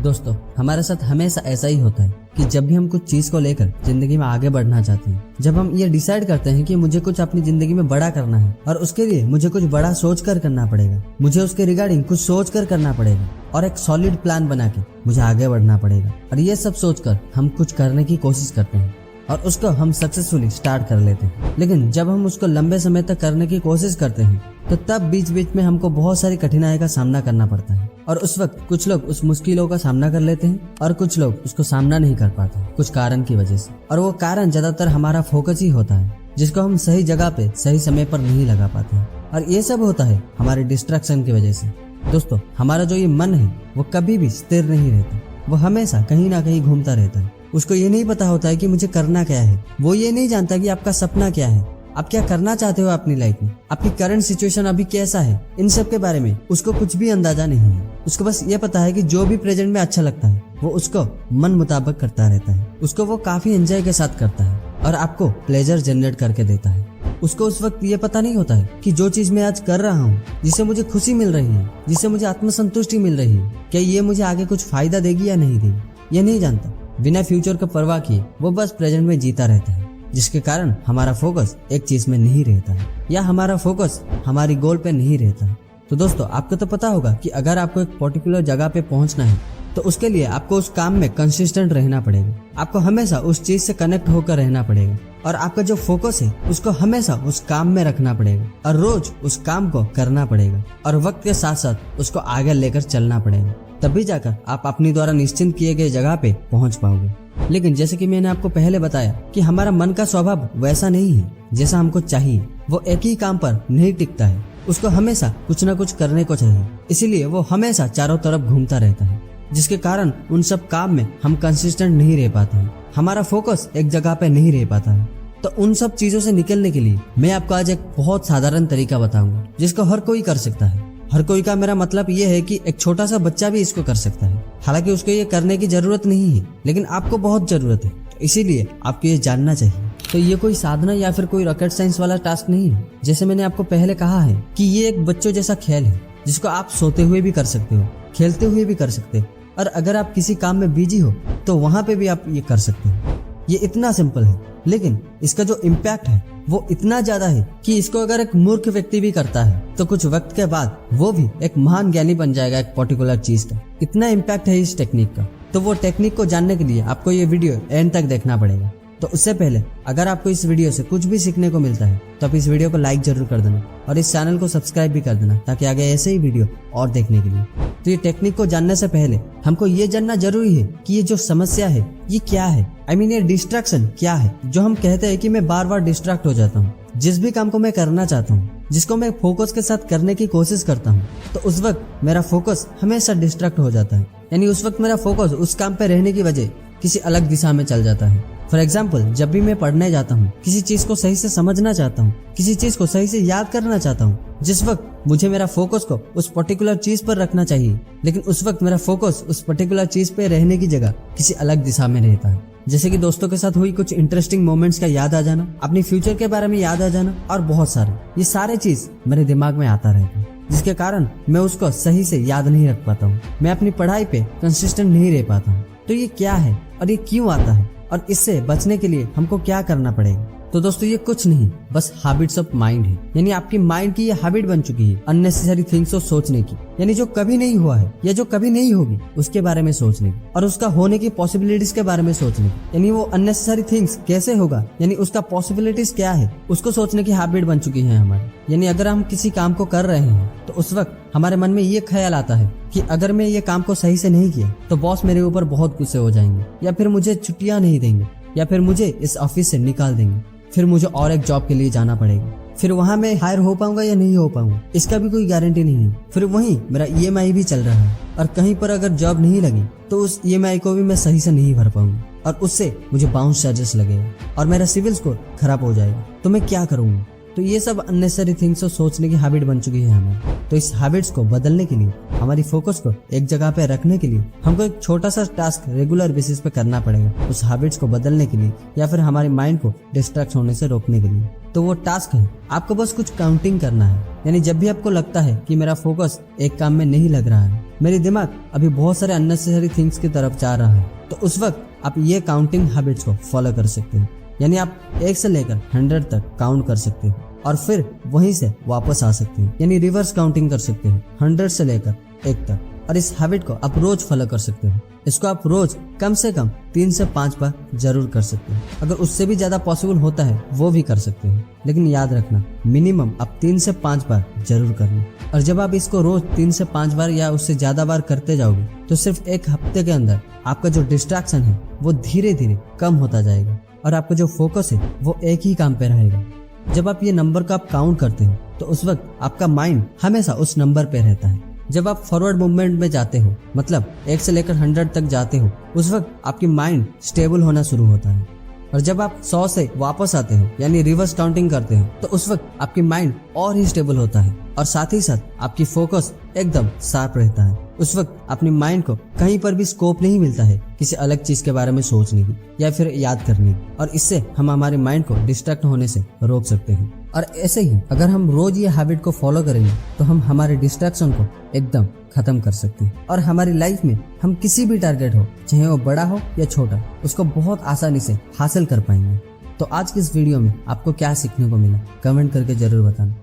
दोस्तों, हमारे साथ हमेशा ऐसा ही होता है कि जब भी हम कुछ चीज को लेकर जिंदगी में आगे बढ़ना चाहते हैं, जब हम ये डिसाइड करते हैं कि मुझे कुछ अपनी जिंदगी में बड़ा करना है और उसके लिए मुझे कुछ बड़ा सोच कर करना पड़ेगा, मुझे उसके रिगार्डिंग कुछ सोच कर करना पड़ेगा और एक सॉलिड प्लान बना के मुझे आगे बढ़ना पड़ेगा, और ये सब सोचकर हम कुछ करने की कोशिश करते हैं और उसको हम सक्सेसफुली स्टार्ट कर लेते हैं। लेकिन जब हम उसको लंबे समय तक करने की कोशिश करते हैं तो तब बीच बीच में हमको बहुत सारी कठिनाई का सामना करना पड़ता है, और उस वक्त कुछ लोग उस मुश्किलों का सामना कर लेते हैं और कुछ लोग उसको सामना नहीं कर पाते कुछ कारण की वजह से, और वो कारण ज्यादातर हमारा फोकस ही होता है जिसको हम सही जगह पे सही समय पर नहीं लगा पाते हैं, और ये सब होता है हमारे डिस्ट्रैक्शन की वजह से। दोस्तों, हमारा जो ये मन है वो कभी भी स्थिर नहीं रहता, वो हमेशा कहीं ना कहीं घूमता रहता है। उसको ये नहीं पता होता है कि मुझे करना क्या है, वो ये नहीं जानता कि आपका सपना क्या है, आप क्या करना चाहते हो अपनी लाइफ में, आपकी करंट सिचुएशन अभी कैसा है, इन सब के बारे में उसको कुछ भी अंदाजा नहीं है। उसको बस ये पता है कि जो भी प्रेजेंट में अच्छा लगता है वो उसको मन मुताबिक करता रहता है, उसको वो काफी एंजॉय के साथ करता है और आपको प्लेजर जनरेट करके देता है। उसको उस वक्त ये पता नहीं होता है कि जो चीज मैं आज कर रहा हूँ, जिससे मुझे खुशी मिल रही है, जिससे मुझे आत्मसंतुष्टि मिल रही है, क्या ये मुझे आगे कुछ फायदा देगी या नहीं देगी, ये नहीं जानता। बिना फ्यूचर का परवाह किए वो बस प्रेजेंट में जीता रहता है, जिसके कारण हमारा फोकस एक चीज में नहीं रहता है या हमारा फोकस हमारी गोल पे नहीं रहता है। तो दोस्तों, आपको तो पता होगा कि अगर आपको एक पर्टिकुलर जगह पे पहुंचना है तो उसके लिए आपको उस काम में कंसिस्टेंट रहना पड़ेगा, आपको हमेशा उस चीज से कनेक्ट होकर रहना पड़ेगा, और आपका जो फोकस है उसको हमेशा उस काम में रखना पड़ेगा और रोज उस काम को करना पड़ेगा और वक्त के साथ साथ उसको आगे लेकर चलना पड़ेगा, तभी जाकर आप अपनी द्वारा निश्चित किए गए जगह पे पहुंच पाओगे। लेकिन जैसे कि मैंने आपको पहले बताया कि हमारा मन का स्वभाव वैसा नहीं है जैसा हमको चाहिए, वो एक ही काम पर नहीं टिकता है, उसको हमेशा कुछ न कुछ करने को चाहिए, इसीलिए वो हमेशा चारों तरफ घूमता रहता है, जिसके कारण उन सब काम में हम कंसिस्टेंट नहीं रह पाते हैं, हमारा फोकस एक जगह पे नहीं रह पाता है। तो उन सब चीजों से निकलने के लिए मैं आपको आज एक बहुत साधारण तरीका बताऊंगा जिसको हर कोई कर सकता है। हर कोई का मेरा मतलब ये है कि एक छोटा सा बच्चा भी इसको कर सकता है, हालांकि उसको ये करने की जरूरत नहीं है, लेकिन आपको बहुत जरूरत है, इसीलिए आपको ये जानना चाहिए। तो ये कोई साधना या फिर कोई रॉकेट साइंस वाला टास्क नहीं है। जैसे मैंने आपको पहले कहा है कि ये एक बच्चों जैसा खेल है जिसको आप सोते हुए भी कर सकते हो, खेलते हुए भी कर सकते हो, और अगर आप किसी काम में बिजी हो तो वहां पे भी आप ये कर सकते हो। ये इतना सिंपल है, लेकिन इसका जो इम्पैक्ट है वो इतना ज्यादा है कि इसको अगर एक मूर्ख व्यक्ति भी करता है तो कुछ वक्त के बाद वो भी एक महान ज्ञानी बन जाएगा एक पर्टिकुलर चीज का। इतना इम्पैक्ट है इस टेक्निक का। तो वो टेक्निक को जानने के लिए आपको ये वीडियो एंड तक देखना पड़ेगा। तो उससे पहले अगर आपको इस वीडियो से कुछ भी सीखने को मिलता है तो आप इस वीडियो को लाइक जरूर कर देना और इस चैनल को सब्सक्राइब भी कर देना, ताकि आगे ऐसे ही वीडियो और देखने के लिए। तो ये टेक्निक को जानने से पहले हमको ये जानना जरूरी है कि ये जो समस्या है ये क्या है, ये डिस्ट्रैक्शन क्या है। जो हम कहते हैं कि मैं बार बार डिस्ट्रैक्ट हो जाता हूँ, जिस भी काम को मैं करना चाहता हूँ, जिसको मैं फोकस के साथ करने की कोशिश करता हूँ, तो उस वक्त मेरा फोकस हमेशा डिस्ट्रैक्ट हो जाता है, यानी उस वक्त मेरा फोकस उस काम पे रहने की वजह किसी अलग दिशा में चल जाता है। फॉर एग्जाम्पल, जब भी मैं पढ़ने जाता हूँ, किसी चीज को सही से समझना चाहता हूँ, किसी चीज को सही से याद करना चाहता हूँ, जिस वक्त मुझे मेरा फोकस को उस पर्टिकुलर चीज पर रखना चाहिए, लेकिन उस वक्त मेरा फोकस उस पर्टिकुलर चीज पे रहने की जगह किसी अलग दिशा में रहता है। जैसे कि दोस्तों के साथ हुई कुछ इंटरेस्टिंग मोमेंट्स का याद आ जाना, अपनी फ्यूचर के बारे में याद आ जाना, और बहुत सारे ये सारे चीज मेरे दिमाग में आता रहता है, जिसके कारण मैं उसको सही से याद नहीं रख पाता हूँ, मैं अपनी पढ़ाई पे कंसिस्टेंट नहीं रह पाता हूँ। तो ये क्या है और ये क्यों आता है, और इससे बचने के लिए हमको क्या करना पड़ेगा? तो दोस्तों, ये कुछ नहीं, बस हैबिट्स ऑफ माइंड है, यानी आपकी माइंड की ये हैबिट बन चुकी है अननेसेसरी थिंग्स को सोचने की, यानी जो कभी नहीं हुआ है या जो कभी नहीं होगी उसके बारे में सोचने की, और उसका होने की पॉसिबिलिटीज के बारे में सोचने की, यानी वो अननेसेसरी थिंग्स कैसे होगा, यानी उसका पॉसिबिलिटीज क्या है, उसको सोचने की हैबिट बन चुकी है हमारी। यानी अगर हम किसी काम को कर रहे हैं तो उस वक्त हमारे मन में ये ख्याल आता है कि अगर मैं ये काम को सही से नहीं किया तो बॉस मेरे ऊपर बहुत गुस्से हो जाएंगे, या फिर मुझे छुट्टियां नहीं देंगे, या फिर मुझे इस ऑफिस से निकाल देंगे, फिर मुझे और एक जॉब के लिए जाना पड़ेगा, फिर वहां मैं हायर हो पाऊंगा या नहीं हो पाऊंगा इसका भी कोई गारंटी नहीं है, फिर वहीं मेरा EMI भी चल रहा है, और कहीं पर अगर जॉब नहीं लगी तो उस EMI को भी मैं सही से नहीं भर पाऊंगा, और उससे मुझे बाउंस चार्जेस लगेगा और मेरा सिविल स्कोर खराब हो जाएगा। तो मैं क्या करूंगा? तो ये सब अननेसेसरी थिंग्स को सोचने की हैबिट बन चुकी है हमें। तो इस हैबिट्स को बदलने के लिए, हमारी फोकस को एक जगह पे रखने के लिए हमको एक छोटा सा टास्क रेगुलर बेसिस पे करना पड़ेगा उस हैबिट्स को बदलने के लिए, या फिर हमारे माइंड को डिस्ट्रैक्ट होने से रोकने के लिए। तो वो टास्क है, आपको बस कुछ काउंटिंग करना है। यानी जब भी आपको लगता है कि मेरा फोकस एक काम में नहीं लग रहा है, मेरी दिमाग अभी बहुत सारे अननेसेसरी थिंग्स की तरफ जा रहा है, तो उस वक्त आप ये काउंटिंग हैबिट्स को फॉलो कर सकते हो। यानी आप 1 से लेकर 100 तक काउंट कर सकते हो और फिर वहीं से वापस आ सकते हो। यानी रिवर्स काउंटिंग कर सकते हो 100 से लेकर 1 तक। और इस हैबिट को आप रोज फॉलो कर सकते हो। इसको आप रोज कम से कम 3 से 5 बार जरूर कर सकते हो। अगर उससे भी ज्यादा पॉसिबल होता है वो भी कर सकते हो, लेकिन याद रखना मिनिमम आप 3 से 5 बार जरूर करना। और जब आप इसको रोज 3 से 5 बार या उससे ज्यादा बार करते जाओगे तो सिर्फ 1 हफ्ते के अंदर आपका जो डिस्ट्रैक्शन है वो धीरे धीरे कम होता जाएगा और आपका जो फोकस है वो एक ही काम पे रहेगा। जब आप ये नंबर का आप काउंट करते हो तो उस वक्त आपका माइंड हमेशा उस नंबर पे रहता है। जब आप फॉरवर्ड मूवमेंट में जाते हो, मतलब 1 से लेकर 100 तक जाते हो, उस वक्त आपकी माइंड स्टेबल होना शुरू होता है। और जब आप 100 से वापस आते हो यानी रिवर्स काउंटिंग करते हो, तो उस वक्त आपकी माइंड और ही स्टेबल होता है और साथ ही साथ आपकी फोकस एकदम शार्प रहता है। उस वक्त अपनी माइंड को कहीं पर भी स्कोप नहीं मिलता है किसी अलग चीज के बारे में सोचने की या फिर याद करने की, और इससे हम हमारे माइंड को डिस्ट्रैक्ट होने से रोक सकते हैं। और ऐसे ही अगर हम रोज ये हैबिट को फॉलो करेंगे तो हम हमारे डिस्ट्रैक्शन को एकदम खत्म कर सकते हैं और हमारी लाइफ में हम किसी भी टारगेट हो, चाहे वो बड़ा हो या छोटा, उसको बहुत आसानी से हासिल कर पाएंगे। तो आज की इस वीडियो में आपको क्या सीखने को मिला, कमेंट करके जरूर बताना।